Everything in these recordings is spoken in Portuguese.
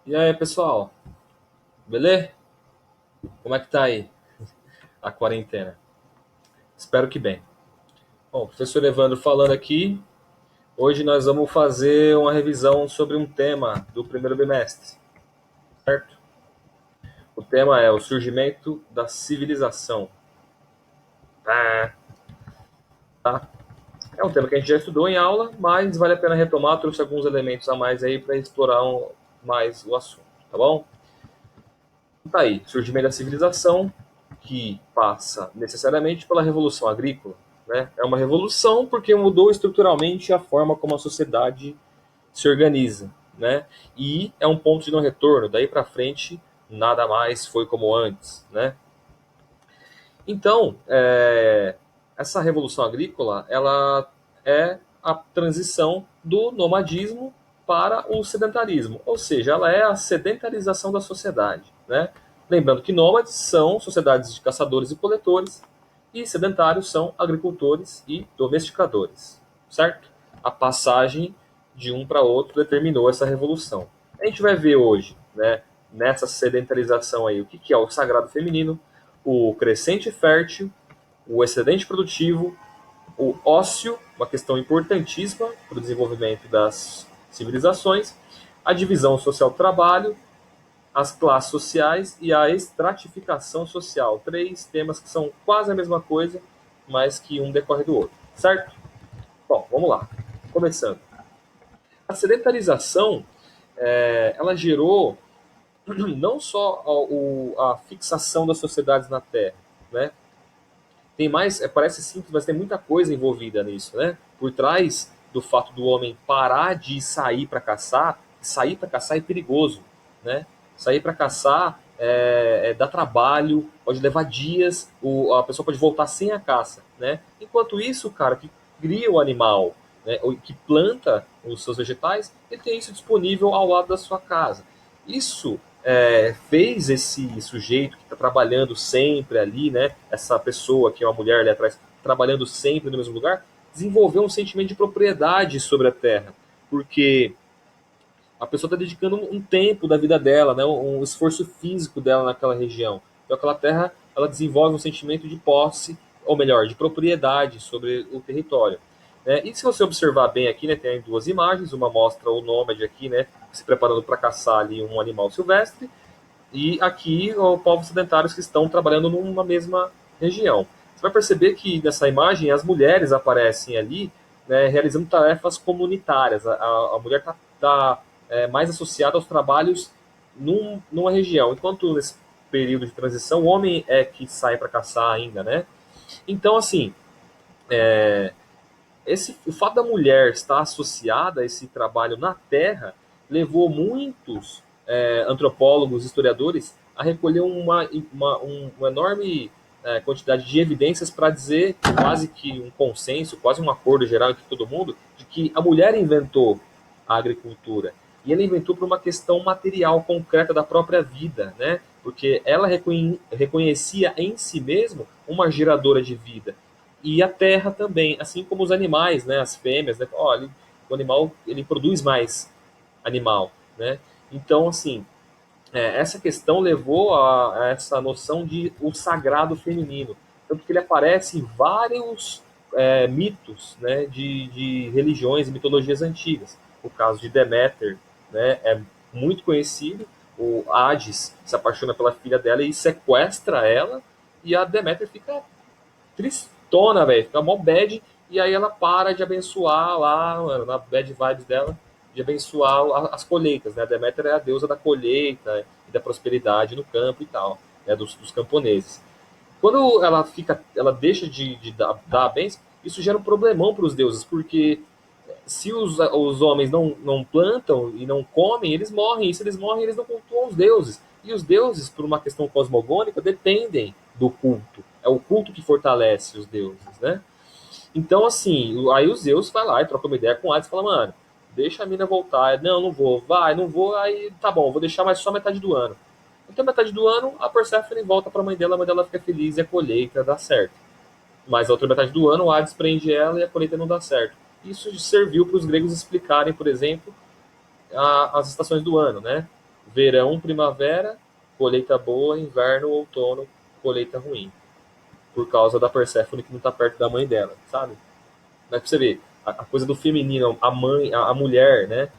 E aí, pessoal? Beleza? Como é que tá aí a quarentena? Espero que bem. Bom, professor Evandro falando aqui. Hoje nós vamos fazer uma revisão sobre um tema do primeiro bimestre, certo? O tema é o surgimento da civilização. Tá? Tá? É um tema que a gente já estudou em aula, mas vale a pena retomar. Trouxe alguns elementos a mais aí para explorar mais o assunto, tá bom? Tá aí, surgimento da civilização, que passa necessariamente pela revolução agrícola, né? É uma revolução porque mudou estruturalmente a forma como a sociedade se organiza, né? E é um ponto de não retorno. Daí para frente, nada mais foi como antes, né? Então, essa revolução agrícola, ela é a transição do nomadismo para o sedentarismo, ou seja, ela é a sedentarização da sociedade, né? Lembrando que nômades são sociedades de caçadores e coletores e sedentários são agricultores e domesticadores, certo? A passagem de um para outro determinou essa revolução. A gente vai ver hoje, né, nessa sedentarização aí, o que é o sagrado feminino, o crescente fértil, o excedente produtivo, o ócio, uma questão importantíssima para o desenvolvimento das civilizações, a divisão social do trabalho, as classes sociais e a estratificação social. Três temas que são quase a mesma coisa, mas que um decorre do outro, certo? Bom, vamos lá. Começando. A sedentarização, ela gerou não só a fixação das sociedades na Terra, né? Tem mais, parece simples, mas tem muita coisa envolvida nisso, né? Por trás do fato do homem parar de sair para caçar é perigoso, né? Sair para caçar dá trabalho, pode levar dias, a pessoa pode voltar sem a caça, né? Enquanto isso, o cara que cria o animal, né, ou que planta os seus vegetais, ele tem isso disponível ao lado da sua casa. Isso fez esse sujeito que está trabalhando sempre ali, né? Essa pessoa que é uma mulher ali atrás, trabalhando sempre no mesmo lugar, desenvolver um sentimento de propriedade sobre a terra, porque a pessoa está dedicando um tempo da vida dela, né? Um esforço físico dela naquela região. Então aquela terra, ela desenvolve um sentimento de posse, ou melhor, de propriedade sobre o território. Né? E se você observar bem aqui, né, tem duas imagens, uma mostra o nômade aqui, né, se preparando para caçar ali um animal silvestre, e aqui os povos sedentários que estão trabalhando numa mesma região. Você vai perceber que nessa imagem as mulheres aparecem ali, né, realizando tarefas comunitárias. A mulher está mais associada aos trabalhos numa região, enquanto nesse período de transição o homem é que sai para caçar ainda, né? Então, assim, o fato da mulher estar associada a esse trabalho na terra levou muitos antropólogos, historiadores, a recolher uma enorme quantidade de evidências para dizer, quase que um consenso, quase um acordo geral entre todo mundo, de que a mulher inventou a agricultura. E ela inventou por uma questão material concreta da própria vida, né? Porque ela reconhecia em si mesmo uma geradora de vida e a terra também, assim como os animais, né, as fêmeas, né, olha, o animal ele produz mais animal, né? Então assim, essa questão levou a essa noção de o sagrado feminino, tanto que ele aparece em vários mitos, né, de religiões e mitologias antigas. O caso de Deméter, né, é muito conhecido. O Hades se apaixona pela filha dela e sequestra ela, e a Deméter fica tristona, velho. Fica mó bad. E aí ela para de abençoar lá, mano, na bad vibes dela, de abençoar as colheitas, né? A Deméter é a deusa da colheita e da prosperidade no campo e tal, né? Dos camponeses. Quando ela deixa de dar bens, isso gera um problemão para os deuses, porque se os homens não plantam e não comem, eles morrem. E se eles morrem, eles não cultuam os deuses. E os deuses, por uma questão cosmogônica, dependem do culto. É o culto que fortalece os deuses, né? Então, assim, aí os Zeus vai lá e troca uma ideia com o Hades e fala, mano, deixa a mina voltar. Não, não vou. Vai, não vou. Aí, tá bom, vou deixar mais só metade do ano. Então, metade do ano, a Persephone volta pra a mãe dela fica feliz e a colheita dá certo. Mas a outra metade do ano, o Hades prende ela e a colheita não dá certo. Isso serviu para os gregos explicarem, por exemplo, as estações do ano, né? verão, primavera, colheita boa, inverno, outono, colheita ruim. Por causa da Perséfone que não está perto da mãe dela, sabe? Mas pra você ver, a coisa do feminino, a mãe, a mulher, né?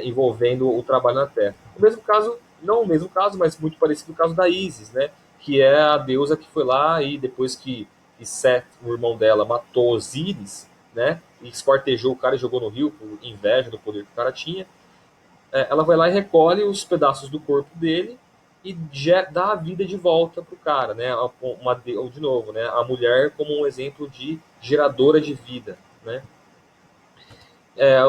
Envolvendo o trabalho na Terra. O mesmo caso, não o mesmo caso, mas muito parecido com o caso da Ísis, né? Que é a deusa que foi lá e depois que Seth, o irmão dela, matou Osíris, né? E esquartejou o cara e jogou no rio por inveja do poder que o cara tinha. Ela vai lá e recolhe os pedaços do corpo dele e dá a vida de volta pro cara, né? De novo, né? A mulher como um exemplo de geradora de vida, né?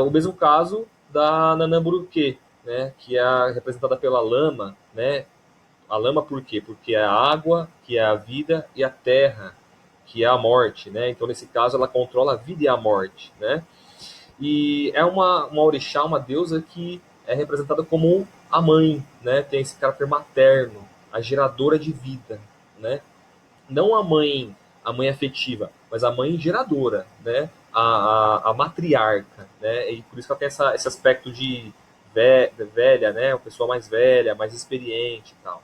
O mesmo caso da Nanamburuque, né? Que é representada pela lama, né? A lama por quê? Porque é a água, que é a vida, e a terra, que é a morte, né? Então, nesse caso, ela controla a vida e a morte, né? E é uma orixá, uma deusa que é representada como a mãe, né? Tem esse caráter materno, a geradora de vida, né? Não a mãe afetiva, mas a mãe geradora, né? A matriarca, né? E por isso que ela tem esse aspecto de velha, né? Uma pessoa mais velha, mais experiente e tal,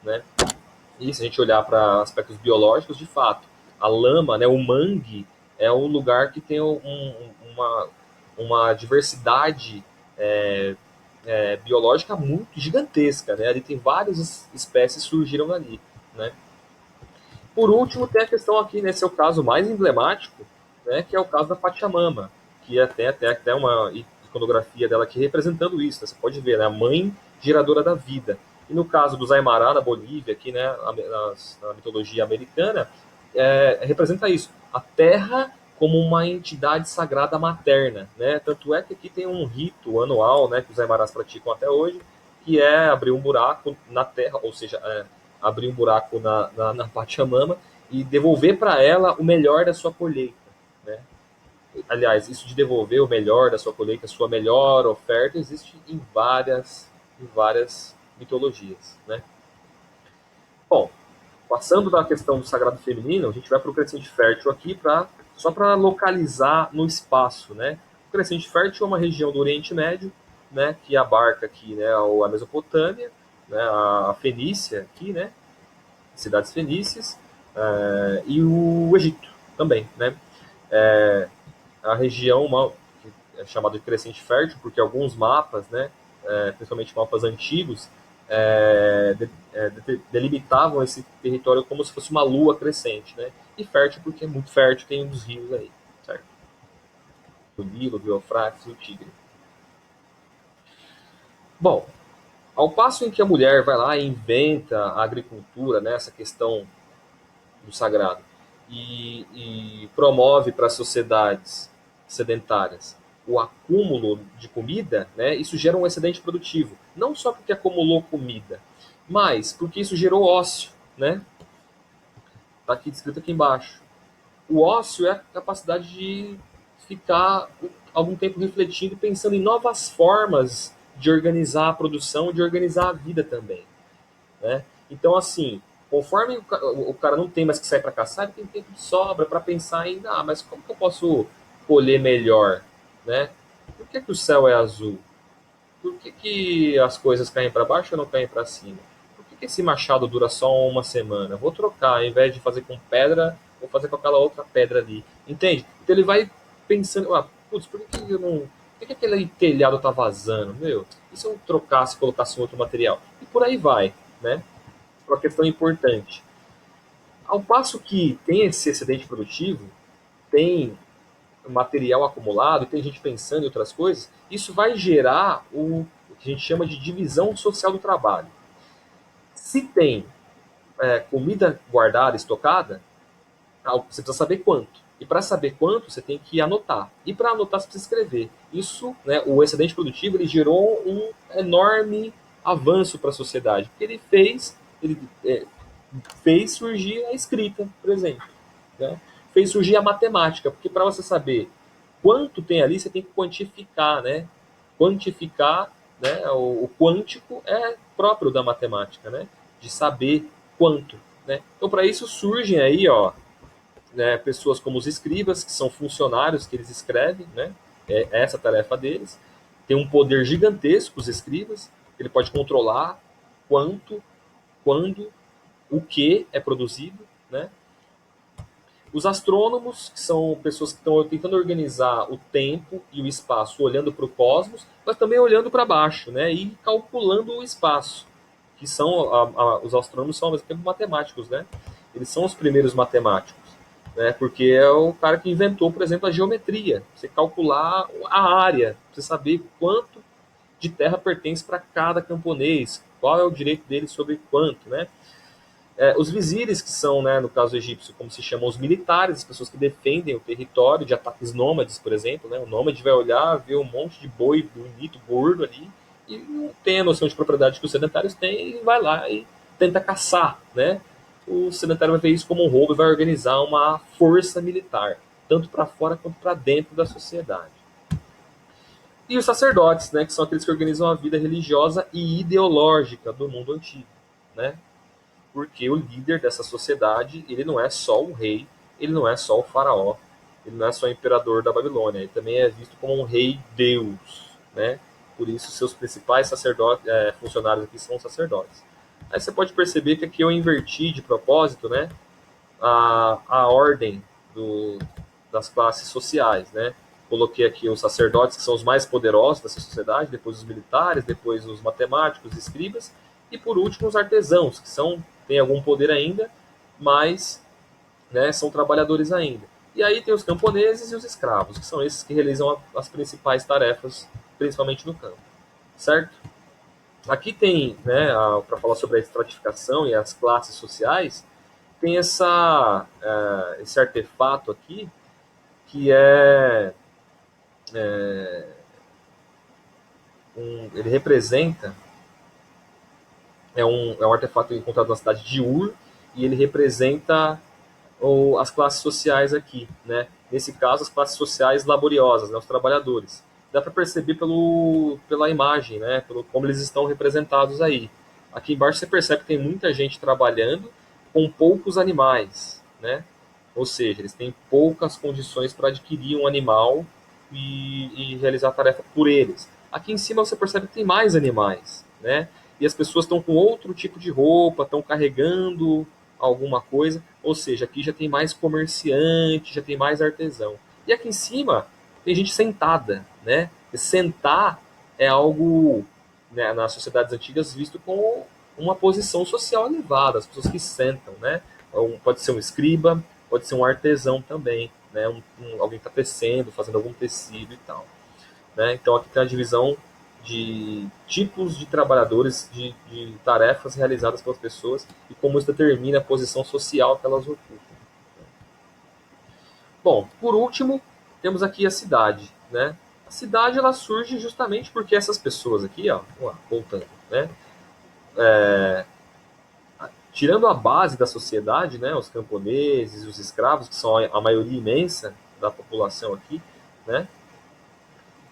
né? E se a gente olhar para aspectos biológicos, de fato, a lama, né? O mangue é um lugar que tem uma diversidade é, biológica muito gigantesca, né? Ali tem várias espécies surgiram ali, né? Por último, tem a questão aqui, nesse é o caso mais emblemático, né, que é o caso da Pachamama, que tem até uma iconografia dela aqui representando isso. Né, você pode ver, né, a mãe geradora da vida. E no caso dos Aymara, na Bolívia, aqui, né, na mitologia americana, representa isso. A terra como uma entidade sagrada materna. Né? Tanto é que aqui tem um rito anual, né, que os Aymaras praticam até hoje, que é abrir um buraco na terra, ou seja, abrir um buraco na Pachamama e devolver para ela o melhor da sua colheita. Né? Aliás, isso de devolver o melhor da sua colheita, a sua melhor oferta, existe em várias mitologias. Né? Bom, passando da questão do sagrado feminino, a gente vai para o crescente fértil aqui só para localizar no espaço. Né? O crescente fértil é uma região do Oriente Médio, né, que abarca aqui, né, a Mesopotâmia, né, a Fenícia aqui, né, cidades fenícias, e o Egito também. Né? A região que é chamada de crescente fértil, porque alguns mapas, né, principalmente mapas antigos, delimitavam esse território como se fosse uma lua crescente. Né? E fértil porque é muito fértil, tem uns rios aí, certo? O Nilo, o Eufrates e o Tigre. Bom, ao passo em que a mulher vai lá e inventa a agricultura, né, essa questão do sagrado, e promove para as sociedades sedentárias o acúmulo de comida, né, isso gera um excedente produtivo. Não só porque acumulou comida, mas porque isso gerou ócio. Né? Está aqui descrito aqui embaixo. O ócio é a capacidade de ficar algum tempo refletindo e pensando em novas formas de organizar a produção e de organizar a vida também. Né? Então, assim, conforme o cara não tem mais que sair para caçar, ele tem tempo de sobra para pensar em, mas como que eu posso colher melhor? Né? Por que o céu é azul? Por que as coisas caem para baixo ou não caem para cima? Por que esse machado dura só uma semana? Vou trocar, ao invés de fazer com pedra, vou fazer com aquela outra pedra ali. Entende? Então ele vai pensando, putz, por que eu não. Por que aquele telhado tá vazando? Meu, e se eu trocasse e colocasse um outro material? E por aí vai, né? Uma questão importante. Ao passo que tem esse excedente produtivo, tem material acumulado, tem gente pensando em outras coisas, isso vai gerar o que a gente chama de divisão social do trabalho. Se tem comida guardada, estocada, você precisa saber quanto. E para saber quanto, você tem que anotar. E para anotar, você precisa escrever. Isso, né, o excedente produtivo, ele gerou um enorme avanço para a sociedade, porque ele fez surgir a escrita, por exemplo. Né? Fez surgir a matemática, porque para você saber quanto tem ali, você tem que quantificar, né? Quantificar, né? O quântico é próprio da matemática, né? De saber quanto, né? Então, para isso surgem aí, ó, né, pessoas como os escribas, que são funcionários que eles escrevem, né? Essa a tarefa deles. Tem um poder gigantesco os escribas. ele pode controlar quanto, quando, o que é produzido, né? Os astrônomos, que são pessoas que estão tentando organizar o tempo e o espaço olhando para o cosmos, mas também olhando para baixo, né? E calculando o espaço, que são os astrônomos são ao mesmo tempo matemáticos, né? Eles são os primeiros matemáticos, né? Porque é o cara que inventou, por exemplo, a geometria. Você calcular a área, você saber quanto de terra pertence para cada camponês, qual é o direito dele sobre quanto, né? Os vizires, que são, né, no caso egípcio, como se chamam os militares, as pessoas que defendem o território de ataques nômades, por exemplo. Né? O nômade vai olhar, ver um monte de boi bonito, gordo ali, e não tem a noção de propriedade que os sedentários têm, e vai lá e tenta caçar. Né? O sedentário vai ver isso como um roubo e vai organizar uma força militar, tanto para fora quanto para dentro da sociedade. E os sacerdotes, né, que são aqueles que organizam a vida religiosa e ideológica do mundo antigo. Né? Porque o líder dessa sociedade, ele não é só o rei, ele não é só o faraó, ele não é só o imperador da Babilônia, ele também é visto como um rei Deus, né? Por isso seus principais sacerdotes, funcionários aqui são sacerdotes. Aí você pode perceber que aqui eu inverti de propósito, né, a ordem das classes sociais, né? Coloquei aqui os sacerdotes, que são os mais poderosos dessa sociedade, depois os militares, depois os matemáticos, escribas, e por último os artesãos, que têm algum poder ainda, mas, né, são trabalhadores ainda. E aí tem os camponeses e os escravos, que são esses que realizam as principais tarefas, principalmente no campo. Certo? Aqui tem, né, para falar sobre a estratificação e as classes sociais, tem esse artefato aqui, que ele representa, é um artefato encontrado na cidade de Ur, e ele representa as classes sociais aqui, né? Nesse caso, as classes sociais laboriosas, né? Os trabalhadores. Dá para perceber pela imagem, né? Pelo como eles estão representados aí. Aqui embaixo você percebe que tem muita gente trabalhando com poucos animais, né? Ou seja, eles têm poucas condições para adquirir um animal e realizar a tarefa por eles. Aqui em cima você percebe que tem mais animais, né? E as pessoas estão com outro tipo de roupa, estão carregando alguma coisa, ou seja, aqui já tem mais comerciante, já tem mais artesão. E aqui em cima tem gente sentada, né? E sentar é algo, né, nas sociedades antigas visto como uma posição social elevada, as pessoas que sentam, né? Pode ser um escriba, pode ser um artesão também, né? Alguém que está tecendo, fazendo algum tecido e tal. Né? Então aqui tem a divisão de tipos de trabalhadores, de tarefas realizadas pelas pessoas e como isso determina a posição social que elas ocupam. Bom, por último, temos aqui a cidade. Né? A cidade ela surge justamente porque essas pessoas aqui, ó, voltando, né? Tirando a base da sociedade, né, os camponeses, os escravos, que são a maioria imensa da população aqui, né?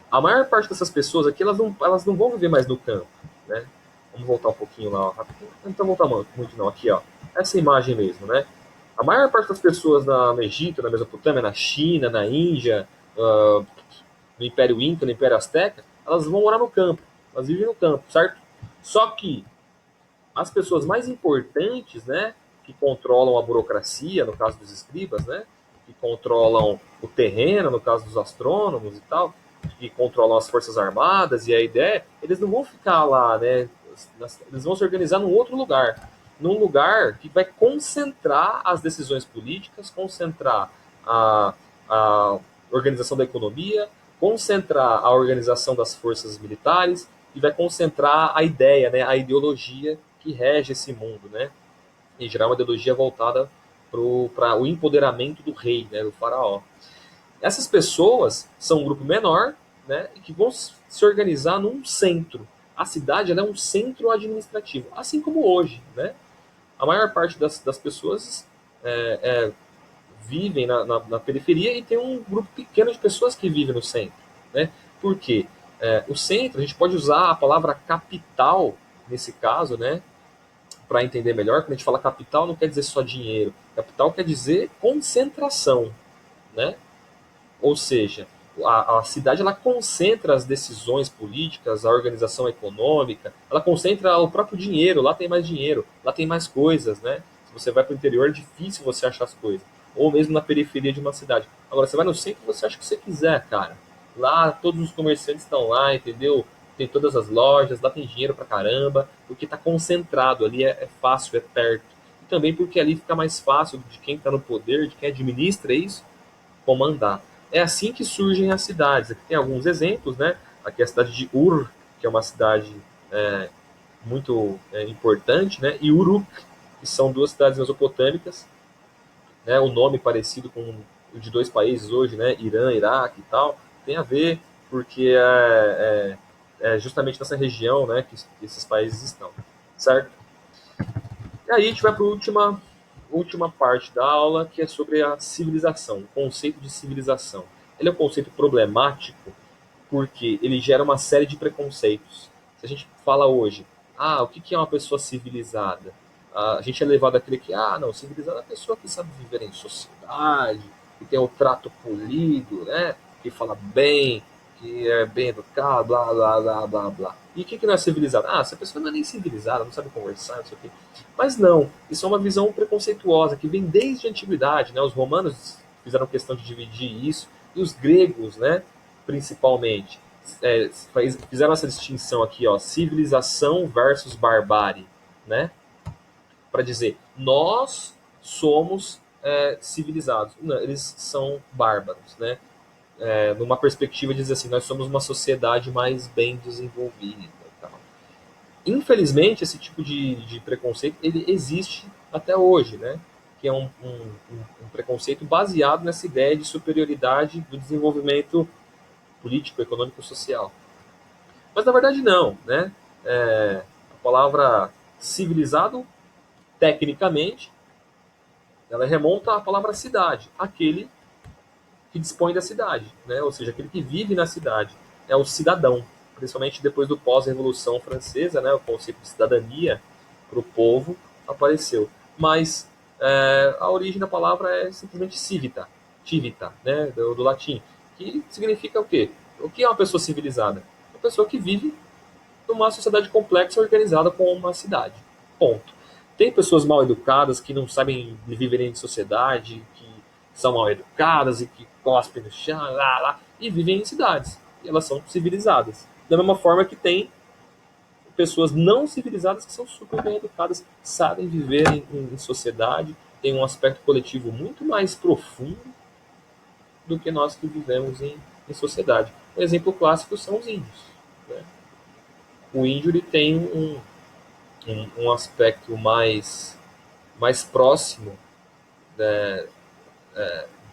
A maior parte dessas pessoas aqui, elas não vão viver mais no campo, né? Vamos voltar um pouquinho lá, ó, rapidinho. Não então voltar muito não, aqui, ó. Essa imagem mesmo, né? A maior parte das pessoas no Egito, na Mesopotâmia, na China, na Índia, no Império Inca, no Império Azteca, elas vão morar no campo. Elas vivem no campo, certo? Só que as pessoas mais importantes, né, que controlam a burocracia, no caso dos escribas, né, que controlam o terreno, no caso dos astrônomos e tal, que controlam as forças armadas e a ideia, eles não vão ficar lá, né, eles vão se organizar num lugar que vai concentrar as decisões políticas, concentrar a organização da economia, concentrar a organização das forças militares e vai concentrar a ideia, né, a ideologia que rege esse mundo, né? Em geral, uma ideologia voltada para o empoderamento do rei, né, do faraó. Essas pessoas são um grupo menor, né, e que vão se organizar num centro. A cidade ela é um centro administrativo, assim como hoje, né? A maior parte das pessoas vivem na periferia e tem um grupo pequeno de pessoas que vivem no centro, né? Por quê? O centro, a gente pode usar a palavra capital nesse caso, né? Para entender melhor, quando a gente fala capital, não quer dizer só dinheiro. Capital quer dizer concentração, né? Ou seja, A cidade ela concentra as decisões políticas, a organização econômica, ela concentra o próprio dinheiro, lá tem mais dinheiro, lá tem mais coisas, né? Se você vai para o interior é difícil você achar as coisas, ou mesmo na periferia de uma cidade. Agora, você vai no centro você acha o que você quiser, cara. Lá todos os comerciantes estão lá, entendeu? Tem todas as lojas, lá tem dinheiro pra caramba, porque está concentrado, ali é fácil, é perto. E também porque ali fica mais fácil de quem está no poder, de quem administra isso, comandar. É assim que surgem as cidades. Aqui tem alguns exemplos, né? Aqui é a cidade de Ur, que é uma cidade é, muito importante, né? E Uruk, que são duas cidades mesopotâmicas, né? O nome parecido com o de dois países hoje, né? Irã, Iraque e tal, tem a ver porque é justamente nessa região, né, que esses países estão, certo? E aí a gente vai para a última parte da aula, que é sobre a civilização, o conceito de civilização. Ele é um conceito problemático porque ele gera uma série de preconceitos. Se a gente fala hoje, o que é uma pessoa civilizada? A gente é levado àquele que, não, civilizada é a pessoa que sabe viver em sociedade, que tem o trato polido, né? Que fala bem, que é bem educado, blá, blá, blá, blá, blá. E o que não é civilizado? Essa pessoa não é nem civilizada, não sabe conversar, não sei o quê. Mas não, isso é uma visão preconceituosa que vem desde a antiguidade, né? Os romanos fizeram questão de dividir isso, e os gregos, né? Principalmente, fizeram essa distinção aqui, ó, civilização versus barbárie, né? Para dizer, nós somos civilizados. Não, eles são bárbaros, né? Numa perspectiva de dizer assim, nós somos uma sociedade mais bem desenvolvida. Tal. Infelizmente, esse tipo de preconceito ele existe até hoje, né? Que é um preconceito baseado nessa ideia de superioridade do desenvolvimento político, econômico e social. Mas na verdade não, né? A palavra civilizado, tecnicamente, ela remonta à palavra cidade, aquele que dispõe da cidade, né? Ou seja, aquele que vive na cidade, é o cidadão, principalmente depois do pós-revolução francesa, né? O conceito de cidadania para o povo apareceu. Mas a origem da palavra é simplesmente civita, né? Do latim, que significa o quê? O que é uma pessoa civilizada? Uma pessoa que vive numa sociedade complexa organizada como uma cidade. Ponto. Tem pessoas mal educadas que não sabem viver em sociedade, que são mal educadas e que cospem no chão, e vivem em cidades. E elas são civilizadas. Da mesma forma que tem pessoas não civilizadas que são super bem educadas, sabem viver em sociedade, têm um aspecto coletivo muito mais profundo do que nós que vivemos em sociedade. Um exemplo clássico são os índios. Né? O índio ele tem um aspecto mais próximo, né,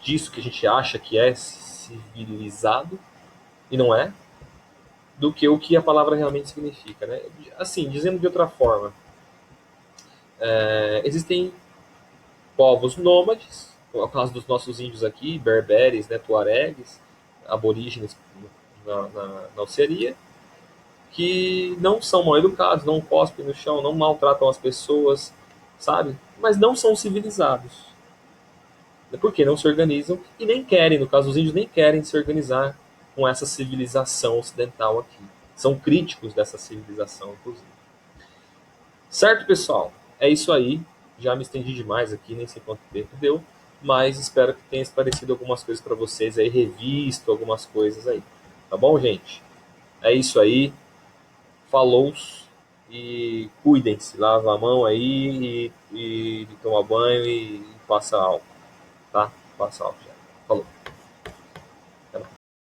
disso que a gente acha que é civilizado, e não é, do que o que a palavra realmente significa. Né? Assim, dizendo de outra forma, existem povos nômades, no caso dos nossos índios aqui, berberes, né, tuaregues, aborígenes na Oceania, que não são mal educados, não cospem no chão, não maltratam as pessoas, sabe? Mas não são civilizados. Porque não se organizam e nem querem, no caso dos índios, nem querem se organizar com essa civilização ocidental aqui. São críticos dessa civilização, inclusive. Certo, pessoal? É isso aí. Já me estendi demais aqui, nem sei quanto tempo deu, mas espero que tenha esclarecido algumas coisas para vocês aí, revisto algumas coisas aí. Tá bom, gente? É isso aí. Falou e cuidem-se, lava a mão aí e toma banho e passa álcool, tá? Passa álcool.